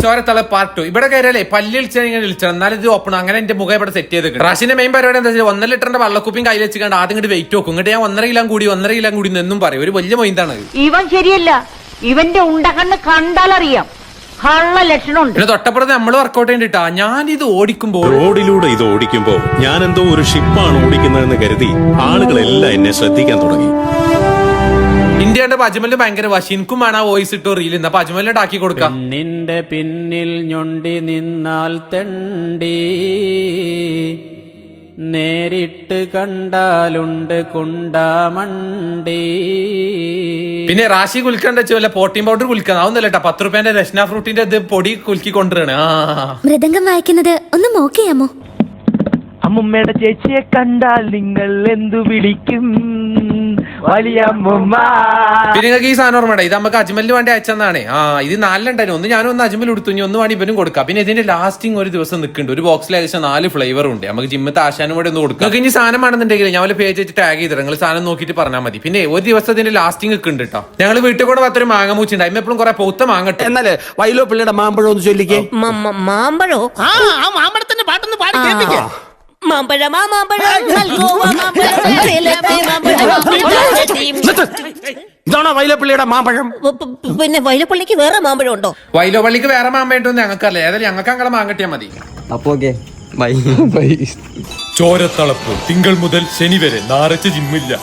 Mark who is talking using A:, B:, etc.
A: ചോരത്തള part 2. ഇവിടെ കയറിയാലേ പല്ല് വിളിച്ചാൽ എന്നാലും ഇത് ഓപ്പൺ. അങ്ങനെ എന്റെ മുഖം ഇവിടെ സെറ്റ് ചെയ്ത് റാഷിന്റെ മെയിൻ പരിപാടി എന്താ വെച്ചാൽ 1.5 ലിറ്ററിന്റെ വെള്ളക്കുപ്പിയും കയ്യിൽ വെച്ചിട്ട് ആദ്യം ഇങ്ങോട്ട് വെയിറ്റ് നോക്കും. ഇങ്ങോട്ട് ഞാൻ 1.5 കിലോ കൂടി എന്നും പറയും. ഒരു വലിയ മൊയിന്താണ്
B: ഇവൻ. ശരിയല്ല, ഇവന്റെ ഉണ്ടകണ്ണ് കണ്ടാലറിയാം കള്ള ലക്ഷണമുണ്ട്.
A: പിന്നെ തൊട്ടപ്പുറത്ത് നമ്മൾ വർക്കൗട്ട് ചെയ്തിട്ടാ ഞാൻ ഇത് ഓടിക്കുമ്പോൾ
C: റോഡിലൂടെ ഇത് ഓടിക്കുമ്പോൾ ഞാൻ എന്തോ ഒരു ഷിപ്പാണ് ഓടിക്കുന്നതെന്ന് കരുതി ആളുകളെല്ലാം എന്നെ ശ്രദ്ധിക്കാൻ തുടങ്ങി.
A: ഇന്ത്യയുടെ അജ്മലിന് ഭയങ്കര വാശി. എനിക്കും വേണം വോയിസ് ഇട്ടോ റീൽ. അപ്പൊ അജ്മലിനോട് ആക്കി കൊടുക്കാം.
D: നിന്റെ പിന്നിൽ ഞൊണ്ടി നിന്നാൽ തെണ്ടി, നേരിട്ട് കണ്ടാലുണ്ട് കുണ്ടാമണ്ടി.
A: പിന്നെ റാശി കുലിക്കണ്ട വല്ല പ്രോട്ടീൻ പൗഡർ കുലിക്കാൻ ആവുന്നല്ലേട്ടാ. 10 രൂപേന്റെ രശ്ന ഫ്രൂട്ടിന്റെ ഇത് പൊടി കുലുക്കി കൊണ്ടുവരാണ്.
E: മൃദംഗം വായിക്കുന്നത് ഒന്ന് നോക്കിയാമോ?
F: അമ്മുമ്മയുടെ ചേച്ചിയെ കണ്ടാൽ നിങ്ങൾ എന്തു വിളിക്കും? വലിയമ്മുമ്മ.
A: പിന്നെ നിങ്ങൾക്ക് ഈ സാധനം ഓർമ്മ, ഇത് നമുക്ക് അജ്മലിന് വേണ്ടി അയച്ചെന്നാണ്. ഇത് 4 ഉണ്ടായിരുന്നു. ഒന്ന് ഞാനും ഒന്ന് അജ്മൽ എടുത്തു, ഇനി ഒന്ന് വേണ്ടി ഇവനും കൊടുക്കാം. പിന്നെ ഇതിന്റെ ലാസ്റ്റിംഗ് ഒരു ദിവസം നിൽക്കുന്നുണ്ട്. ഒരു ബോക്സിൽ ഏകദേശം 4 ഫ്ലേവറും ഉണ്ട്. നമുക്ക് ജിമ്മത്തെ ആശാനും കൂടെ ഒന്ന് കൊടുക്കാം. നിങ്ങൾക്ക് ഇനി സാധനം ആണെന്നുണ്ടെങ്കിൽ ഞാൻ പേജ് വെച്ച് ടാഗ് ചെയ്തിട്ട് നിങ്ങൾ സാധനം നോക്കിയിട്ട് പറഞ്ഞാൽ മതി. പിന്നെ ഒരു ദിവസം ഇതിന്റെ ലാസ്റ്റിംഗ് ഒക്കെ ഉണ്ട് കേട്ടോ. ഞങ്ങൾ വീട്ടിൽ കൂടെ 10 മാങ്ങ മൂച്ചുണ്ട്. അതിന് എപ്പോഴും കുറെ പൗത്ത മാങ്ങട്ടെ.
G: എന്നാലേ വൈലോ പിള്ളയുടെ മാമ്പഴം ഒന്ന് ചൊല്ലിക്കേ.
E: മാമ്പഴോ?
G: മാമ്പഴത്തിന്റെ പാട്ടൊന്ന് പാടി കേൾപ്പിക്കേ. ഇതാണോ വൈലപ്പള്ളിയുടെ മാമ്പഴം?
E: പിന്നെ വൈലപ്പള്ളിക്ക് വേറെ മാമ്പഴം ഉണ്ടോ?
A: വൈലോ പള്ളിക്ക് വേറെ മാമ്പഴം ഞങ്ങൾക്കല്ലേ. ഏതായാലും ഞങ്ങൾക്ക് അങ്ങനെ മാങ്ങട്ടിയാൽ മതി.
G: അപ്പൊ ബൈ.
A: ചോരത്തളപ്പ് തിങ്കൾ മുതൽ ശനി വരെ ഞായറാഴ്ച ജിമ്മില്ല.